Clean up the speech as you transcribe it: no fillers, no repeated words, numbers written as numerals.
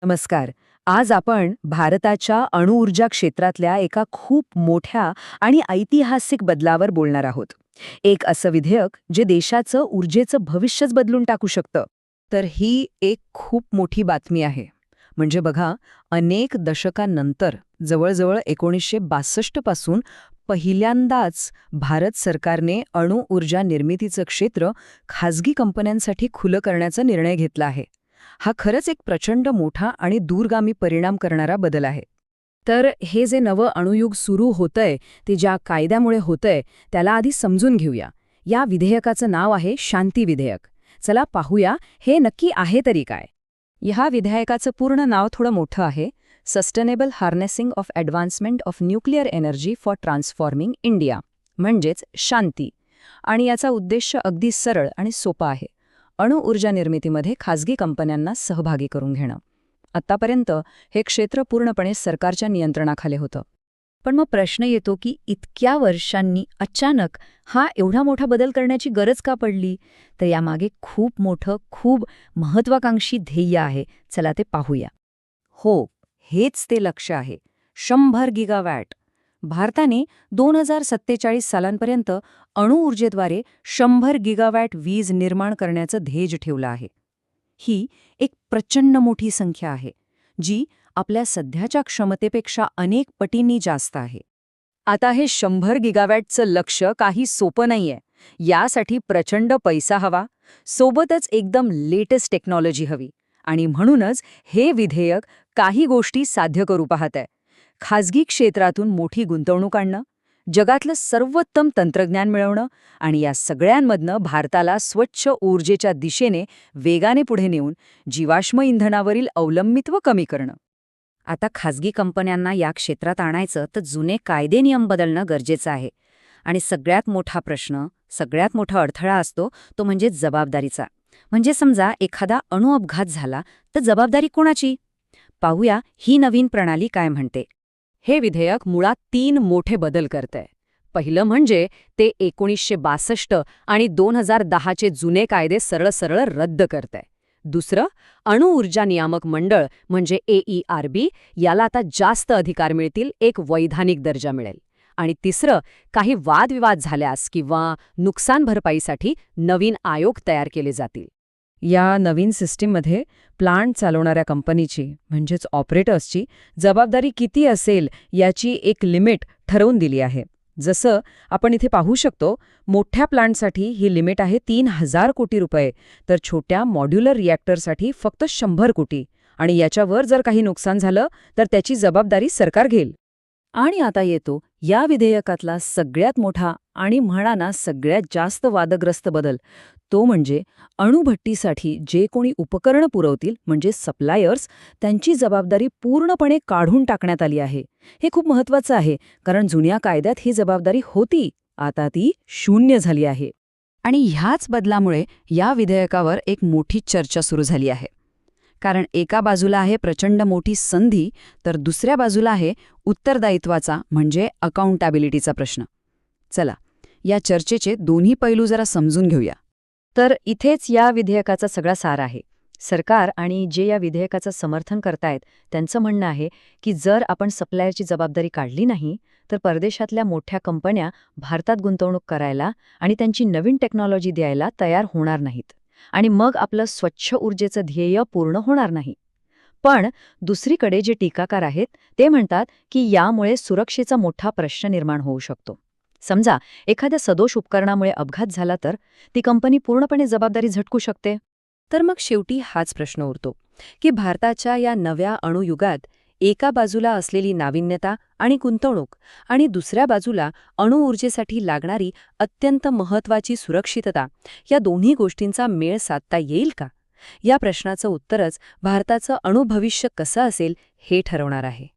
नमस्कार. आज आपण भारताच्या अणुऊर्जा क्षेत्रातल्या एका खूप मोठ्या आणि ऐतिहासिक बदलावर बोलणार आहोत. एक असं विधेयक जे देशाचं ऊर्जेचं भविष्यच बदलून टाकू शकतं. तर ही एक खूप मोठी बातमी आहे. म्हणजे बघा, अनेक दशकांनंतर जवळजवळ 1962 पासून पहिल्यांदाच भारत सरकारने अणुऊर्जा निर्मितीचं क्षेत्र खाजगी कंपन्यांसाठी खुलं करण्याचा निर्णय घेतला आहे. हा खरंच एक प्रचंड मोठा आणि दूरगामी परिणाम करणारा बदल आहे. तर हे जे नवं अणुयुग सुरू होतंय ते ज्या कायद्यामुळे होतंय त्याला आधी समजून घेऊया. या विधेयकाचं नाव आहे शांती विधेयक. चला पाहूया हे नक्की आहे तरी काय. ह्या विधेयकाचं पूर्ण नाव थोडं मोठं आहे, sustainable harnessing of advancement of nuclear energy for transforming India, म्हणजेच शांती. आणि याचा उद्देश अगदी सरळ आणि सोपा आहे, अणुऊर्जा निर्मितीमध्ये खाजगी कंपन्यांना सहभागी करून घेणं. आत्तापर्यंत हे क्षेत्र पूर्णपणे सरकारच्या नियंत्रणाखाली होतं. पण मग प्रश्न येतो की इतक्या वर्षांनी अचानक हा एवढा मोठा बदल करण्याची गरज का पडली? तर यामागे खूप मोठं, खूप महत्वाकांक्षी ध्येय आहे. चला ते पाहूया. हो, हेच ते लक्ष्य आहे. 100 गिगावॅट. भारताने 2047 सालांपर्यंत अणुऊर्जेद्वारे 100 गिगावॅट वीज निर्माण करण्याचं ध्येय ठेवलं आहे. ही एक प्रचंड मोठी संख्या आहे, जी आपल्या सध्याच्या क्षमतेपेक्षा अनेक पटींनी जास्त आहे. आता हे 100 गिगावॅटचं लक्ष्य काही सोपं नाहीये. यासाठी प्रचंड पैसा हवा, सोबतच एकदम लेटेस्ट टेक्नॉलॉजी हवी. आणि म्हणूनच हे विधेयक काही गोष्टी साध्य करू पाहतंय. खाजगी क्षेत्रातून मोठी गुंतवणूक आणणं, जगातलं सर्वोत्तम तंत्रज्ञान मिळवणं आणि या सगळ्यांमधनं भारताला स्वच्छ ऊर्जेच्या दिशेने वेगाने पुढे नेऊन जीवाश्म इंधनावरील अवलंबित्व कमी करणं. आता खाजगी कंपन्यांना या क्षेत्रात आणायचं तर जुने कायदे नियम बदलणं गरजेचं आहे. आणि सगळ्यात मोठा प्रश्न, सगळ्यात मोठा अडथळा असतो तो म्हणजे जबाबदारीचा. म्हणजे समजा एखादा अणुअपघात झाला तर जबाबदारी कोणाची? पाहूया ही नवीन प्रणाली काय म्हणते. हे विधेयक मुळात 3 मोठे बदल करतंय. पहिलं म्हणजे ते 1962 आणि 2010चे जुने कायदे सरळ सरळ रद्द करतंय. दुसरं, अणुऊर्जा नियामक मंडळ म्हणजे AERB याला आता जास्त अधिकार मिळतील, एक वैधानिक दर्जा मिळेल. आणि तिसरं, काही वादविवाद झाल्यास किंवा नुकसान भरपाईसाठी नवीन आयोग तयार केले जातील. या नवीन सिस्टीममध्ये प्लांट चालवणाऱ्या कंपनीची म्हणजेच ऑपरेटर्सची जबाबदारी किती असेल याची एक लिमिट ठरवून दिली आहे. जसं आपण इथे पाहू शकतो, मोठ्या प्लांटसाठी ही लिमिट आहे 3000 कोटी रुपये, तर छोट्या मॉड्युलर रिॲक्टरसाठी फक्त 100 कोटी. आणि याच्यावर जर काही नुकसान झालं तर त्याची जबाबदारी सरकार घेईल. आणि आता येतो या विधेयकातला सगळ्यात मोठा आणि म्हणा ना सगळ्यात जास्त वादग्रस्त बदल. तो म्हणजे अणुभट्टीसाठी जे कोणी उपकरणं पुरवतील म्हणजे सप्लायर्स, त्यांची जबाबदारी पूर्णपणे काढून टाकण्यात आली आहे. हे खूप महत्त्वाचं आहे, कारण जुन्या कायद्यात ही जबाबदारी होती, आता ती शून्य झाली आहे. आणि ह्याच बदलामुळे या विधेयकावर एक मोठी चर्चा सुरू झाली आहे. कारण एका बाजूला आहे प्रचंड मोठी संधी, तर दुसऱ्या बाजूला आहे उत्तरदायित्वाचा म्हणजे अकाउंटॅबिलिटीचा प्रश्न. चला या चर्चेचे दोन्ही पैलू जरा समजून घेऊया. तर इथेच या विधेयकाचा सगळा सार आहे. सरकार आणि जे या विधेयकाचं समर्थन करतायत त्यांचं म्हणणं आहे की जर आपण सप्लायरची जबाबदारी काढली नाही तर परदेशातल्या मोठ्या कंपन्या भारतात गुंतवणूक करायला आणि त्यांची नवीन टेक्नॉलॉजी द्यायला तयार होणार नाहीत. आणि मग आपलं स्वच्छ ऊर्जेचं ध्येय पूर्ण होणार नाही. पण दुसरीकडे जे टीकाकार आहेत ते म्हणतात की यामुळे सुरक्षेचा मोठा प्रश्न निर्माण होऊ शकतो. समजा एखाद्या सदोष उपकरणामुळे अपघात झाला तर ती कंपनी पूर्णपणे जबाबदारी झटकू शकते. तर मग शेवटी हाच प्रश्न उरतो की भारताच्या या नव्या अणुयुगात एका बाजूला असलेली नाविन्यता आणि गुंतवणूक आणि दुसऱ्या बाजूला अणुऊर्जेसाठी लागणारी अत्यंत महत्त्वाची सुरक्षितता, या दोन्ही गोष्टींचा मेळ साधता येईल का? या प्रश्नाचं उत्तरच भारताचं अणुभविष्य कसं असेल हे ठरवणार आहे.